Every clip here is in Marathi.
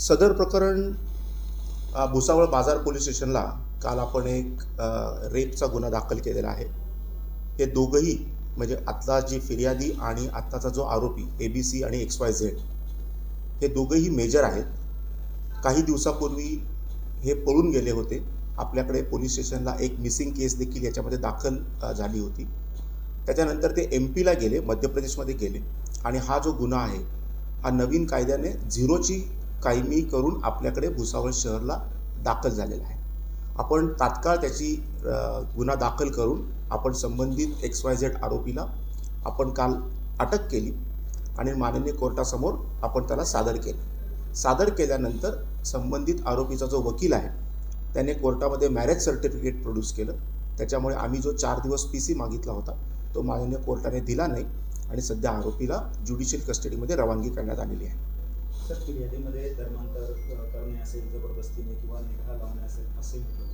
सदर प्रकरण भुसावळ बाजार पोलीस स्टेशनला काल आपण एक रेपचा गुन्हा दाखल केलेला आहे. हे दोघंही म्हणजे आत्ता जी फिर्यादी आणि आत्ताचा जो आरोपी ABC आणि XYZ हे दोघंही मेजर आहेत. काही दिवसापूर्वी हे पळून गेले होते. आपल्याकडे पोलीस स्टेशनला एक मिसिंग केस देखील याच्यामध्ये दाखल झाली होती. त्याच्यानंतर ते MP ला गेले, मध्य प्रदेशमध्ये गेले आणि हा जो गुन्हा आहे हा नवीन कायद्याने झिरोची कायमी करून आपल्याकडे भुसावळ शहरला दाखल झालेला आहे. आपण तात्काळ त्याची गुन्हा दाखल करून आपण संबंधित XYZ आरोपीला आपण काल अटक केली आणि माननीय कोर्टासमोर आपण त्याला सादर केलं. सादर केल्यानंतर संबंधित आरोपीचा जो वकील आहे त्याने कोर्टामध्ये मॅरेज सर्टिफिकेट प्रोड्यूस केलं. त्याच्यामुळे आम्ही जो 4 दिवस PC मागितला होता तो माननीय कोर्टाने दिला नाही आणि सध्या आरोपीला ज्युडिशियल कस्टडीमध्ये रवानगी करण्यात आलेली आहे. सर, फिर्यादीमध्ये धर्मांतर करणे असेल, जबरदस्तीने किंवा निकाह लावणे असेल असे म्हटलं.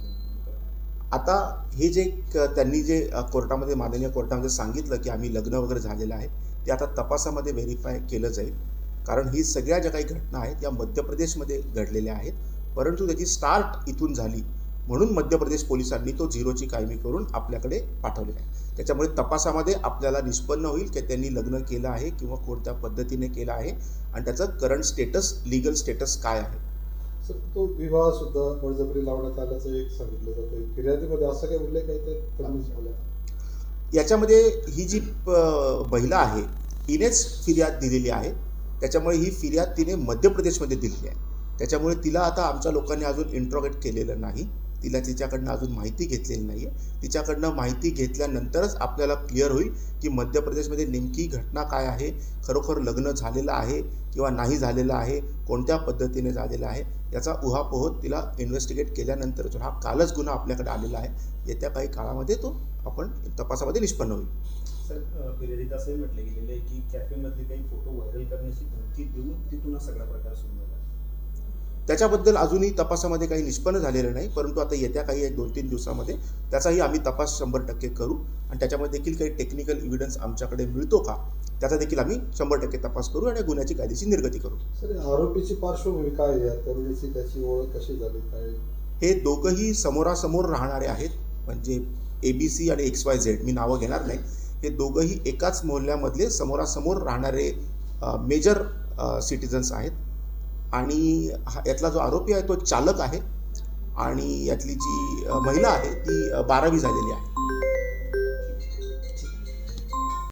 आता हे जे त्यांनी जे कोर्टामध्ये माननीय कोर्टामध्ये सांगितलं की आम्ही लग्न वगैरे झालेलं आहे ते आता तपासामध्ये व्हेरीफाय केलं जाईल. कारण ही सगळ्या ज्या काही घटना आहेत त्या मध्य प्रदेशमध्ये घडलेल्या आहेत, परंतु त्याची स्टार्ट इथून झाली म्हणून मध्य प्रदेश पोलिसांनी तो झिरोची कायमी करून आपल्याकडे पाठवलेला आहे. त्याच्यामुळे तपासामध्ये आपल्याला निष्पन्न होईल की त्यांनी लग्न केलं आहे किंवा कोणत्या पद्धतीने केलं आहे आणि त्याचं करंट स्टेटस, लिगल स्टेटस काय आहे. सर, तो विवाह सुद्धा बळजबरी लावण्यात आल्याचं एक सांगितलं जातं. फिर्यादीमध्ये असं काही उल्लेख आहे ते तुम्ही बोला. याच्यामध्ये ही जी महिला आहे हिनेच फिर्याद दिलेली आहे. त्याच्यामुळे ही फिर्याद तिने मध्य प्रदेशमध्ये दिलेली आहे. त्याच्यामुळे तिला आता आमच्या लोकांनी अजून इंट्रोगेट केलेलं नाही. तिच्याकडनं अजून माहिती घेतलेली नाही आहे. तिच्याकडनं माहिती घेतल्यानंतरच आपल्याला क्लिअर होईल की मध्य प्रदेशमध्ये नेमकी घटना काय आहे, खरोखर लग्न झालेलं आहे किंवा नाही झालेलं आहे, कोणत्या पद्धतीने झालेलं आहे याचा उहापोह तिला इन्व्हेस्टिगेट केल्यानंतरच. हा कालच गुन्हा आपल्याकडे आलेला आहे. येत्या काही काळामध्ये तो आपण तपासामध्ये निष्पन्न होईल. सर, फिर्यादीत असंही म्हटलं गेलेलं आहे की कॅफेमधले काही फोटो व्हायरल करण्याची धमकी देऊन तिथून हा सगळा प्रकार सुरू झाला. त्याच्याबद्दल अजूनही तपासामध्ये काही निष्पन्न झालेलं नाही, परंतु आता येत्या काही 1-2-3 दिवसामध्ये त्याचाही आम्ही तपास 100% करू आणि त्याच्यामध्ये देखील काही टेक्निकल एव्हिडन्स आमच्याकडे मिळतो का त्याचा देखील आम्ही 100% तपास करू आणि गुन्ह्याची कायदेशीर निर्गती करू. सर, आरोपीची पार्श्वभूमी काय आहे? तरुणीची त्याची ओळख कशी झाली काय? हे दोघंही समोरासमोर राहणारे आहेत. म्हणजे ABC आणि XYZ, मी नावं घेणार नाही, हे दोघंही एकाच मोहल्ल्यामधले समोरासमोर राहणारे मेजर सिटिझन्स आहेत. आणि यातला जो आरोपी आहे तो चालक आहे आणि यातली जी महिला आहे ती 12वी झालेली आहे.